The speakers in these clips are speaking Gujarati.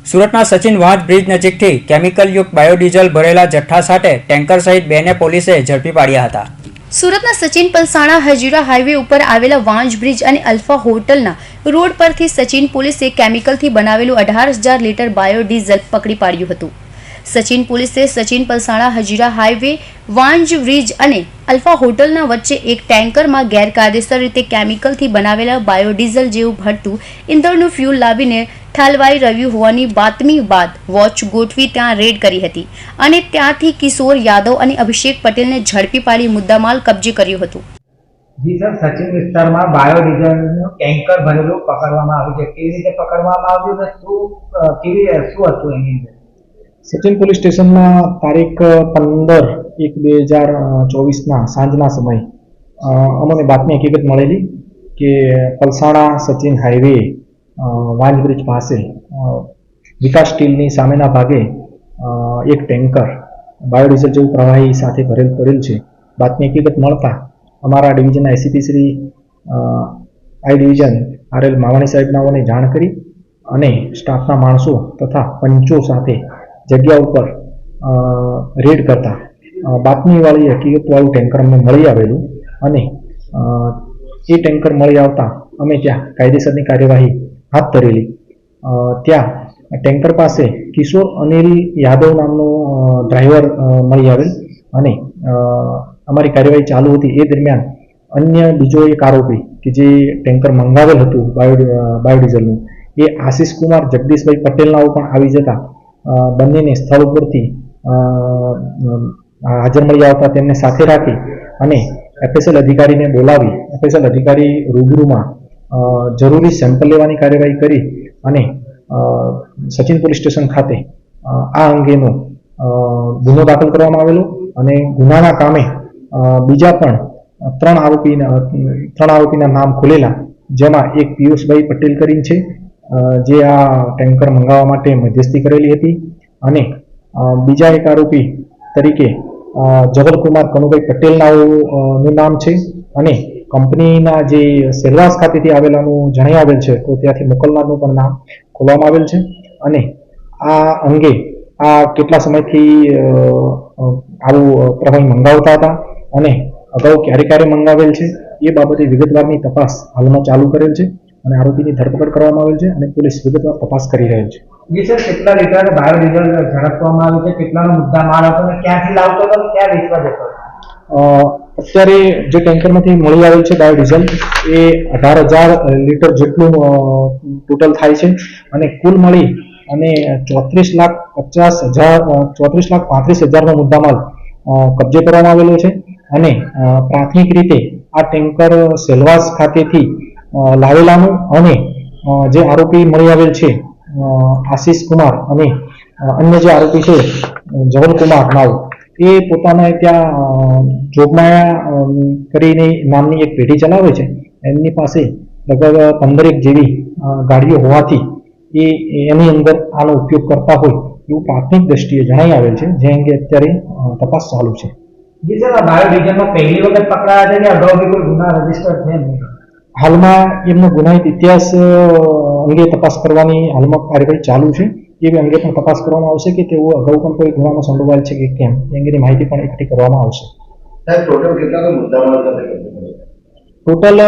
સુરતના સચિન વાંઝ બ્રિજ નજીકથી કેમિકલયુક્ત બાયોડીઝલ ભરેલા જથ્થા સાથે ટેન્કર સહિત બેને પોલીસે ઝડપી પાડ્યા હતા. સુરતના સચિન પલસાણા હજીરા હાઈવે ઉપર આવેલા વાંઝ બ્રિજ અને અલ્ફા હોટલના રોડ પરથી સચિન પોલીસે કેમિકલથી બનાવેલું 18,000 લીટર બાયોડીઝલ પકડી પાડ્યું હતું. સચિન પોલીસે સચિન પલસાણા હજીરા હાઈવે વાંઝ બ્રિજ અને અલ્ફા હોટલના વચ્ચે એક ટેન્કરમાં ગેરકાયદેસર રીતે કેમિકલથી બનાવેલા બાયોડીઝલ જેવું ભરતું ઇંધણનું ફ્યુલ લાવીને ઠાલવાઈ રહ્યું હોવાની બાતમી બાદ વોચ ગોઠવી ત્યાં રેડ કરી હતી અને ત્યાંથી કિશોર યાદવ અને અભિષેક પટેલને ઝડપી પાડી મુદ્દામાલ કબજે કર્યો હતો. જી સર, સચિન વિસ્તારમાં બાયોડીઝલનું ટેન્કર ભરેલું પકડવામાં આવ્યું છે. કેવી રીતે પકડવામાં આવ્યું ને શું હતું એની અંદર? સચિન પોલીસ સ્ટેશનમાં તારીખ 15/1/2024ના સાંજના સમયે અમને બાતમી હકીકત મળેલી કે પલસાણા સચિન હાઈવે વાંઝ બ્રિજ પાસે વિકાસ સ્ટીલની સામેના ભાગે એક ટેન્કર બાયોડીઝલ જેવું પ્રવાહી સાથે ભરેલ પડેલ છે. બાતમી હકીકત મળતા અમારા ડિવિઝનના ACP Shri I division R L. Mavani સાહેબનાઓને જાણ કરી અને સ્ટાફના માણસો તથા પંચો સાથે જગ્યા ઉપર રેડ કરતા બાતમીવાળી હકીકતવાળું ટેન્કર અમને મળી આવેલું અને એ ટેન્કર મળી આવતા અમે ત્યાં કાયદેસરની કાર્યવાહી હાથ ધરેલી. ત્યાં ટેન્કર પાસે કિશોર અનિલ યાદવ નામનો ડ્રાઈવર મળી આવેલ અને અમારી કાર્યવાહી ચાલુ હતી. એ દરમિયાન અન્ય બીજો એક આરોપી કે જે ટેન્કર મંગાવેલ હતું બાયોડીઝલનું એ આશિષ કુમાર જગદીશભાઈ પટેલનાઓ પણ આવી જતા બંનેને સ્થળ ઉપરથી હાજર મળી આવતા તેમને સાથે રાખી અને એફએસએલ અધિકારીને બોલાવી એફએસએલ અધિકારી રૂબરૂમાં જરૂરી સેમ્પલ લેવાની કાર્યવાહી કરી અને સચિન પોલીસ સ્ટેશન ખાતે આ અંગેનો ગુનો દાખલ કરવામાં આવેલો અને ગુનાના કામે બીજા પણ ત્રણ આરોપીના નામ ખુલેલા, જેમાં એક પિયુષભાઈ પટેલ કરીને છે જે આ ટેન્કર મંગાવવા માટે મધ્યસ્થી કરેલી હતી અને બીજા એક આરોપી તરીકે જબલકુમાર કનુભાઈ પટેલનાઓનું નામ છે અને કંપનીના જે સેલવાસ ખાતેથી આવેલાનું જણાઈ આવેલ છે તો ત્યાંથી મોકલનારનું પણ નામ ખોલવામાં આવેલ છે. અને આ અંગે આ કેટલા સમયથી આવું પ્રવાહી મંગાવતા હતા અને અગાઉ ક્યારે મંગાવેલ છે એ બાબતે વિગતવારની તપાસ હાલમાં ચાલુ કરેલ છે અને આરોપીની ધરપકડ કરવામાં આવેલ છે અને પોલીસ વિગતવાર તપાસ કરી રહેલ છે. જી સર, કેટલા લીટર બાયોડીઝલ ઝડપવામાં આવ્યું છે? કેટલાનો મુદ્દા માલ હતો અને ક્યાંથી લાવતો હતો અને ક્યાં વેચવા જતો હતો? અત્યારે જે ટેન્કરમાંથી મળી આવેલ છે બાયોડીઝલ એ 18,000 લીટર જેટલું ટોટલ થાય છે અને કુલ મળી અને 34,35,000નો મુદ્દામાલ કબજે કરવામાં આવેલો છે અને પ્રાથમિક રીતે આ ટેન્કર સેલવાસ ખાતેથી લાવેલાનું અને જે આરોપી મળી આવેલ છે આશિષ કુમાર અને અન્ય જે આરોપી છે જબલકુમાર નાવ એ પોતાના ત્યાં જોગમાયા કરીને નામની એક પેઢી ચલાવે છે. એમની પાસે લગભગ 15 જેવી ગાડીઓ હોવાથી એની અંદર આનો ઉપયોગ કરતા હોય એવું પ્રાથમિક દ્રષ્ટિએ જણાઈ આવેલ છે, જે અંગે અત્યારે તપાસ ચાલુ છે. જી સર, બાયોડીઝલમાં પહેલી વખત પકડાયા છે કે અગાઉ બી કોઈ ગુના રજીસ્ટર છે? હાલમાં એમનો ગુનાહિત ઇતિહાસ અંગે તપાસ કરવાની હાલમાં કાર્યવાહી ચાલુ છે. એ અંગે પણ તપાસ કરવામાં આવશે કે તેઓ અગાઉ પણ કોઈ ગુનામાં સંડોવાયેલ છે કે કેમ એ અંગેની માહિતી પણ એકઠી કરવામાં આવશે. ટોટલ કેટલા મુદ્દામાલ ટોટલ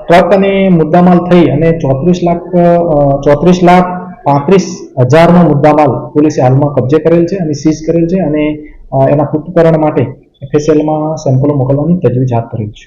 ટ્રક અને મુદ્દામાલ થઈ અને 34,35,000નો મુદ્દામાલ પોલીસે હાલમાં કબજે કરેલ છે અને સીઝ કરેલ છે અને એના પૃથ્થકરણ માટે એફએસએલમાં સેમ્પલો મોકલવાની તજવીજ હાથ ધરેલ છે.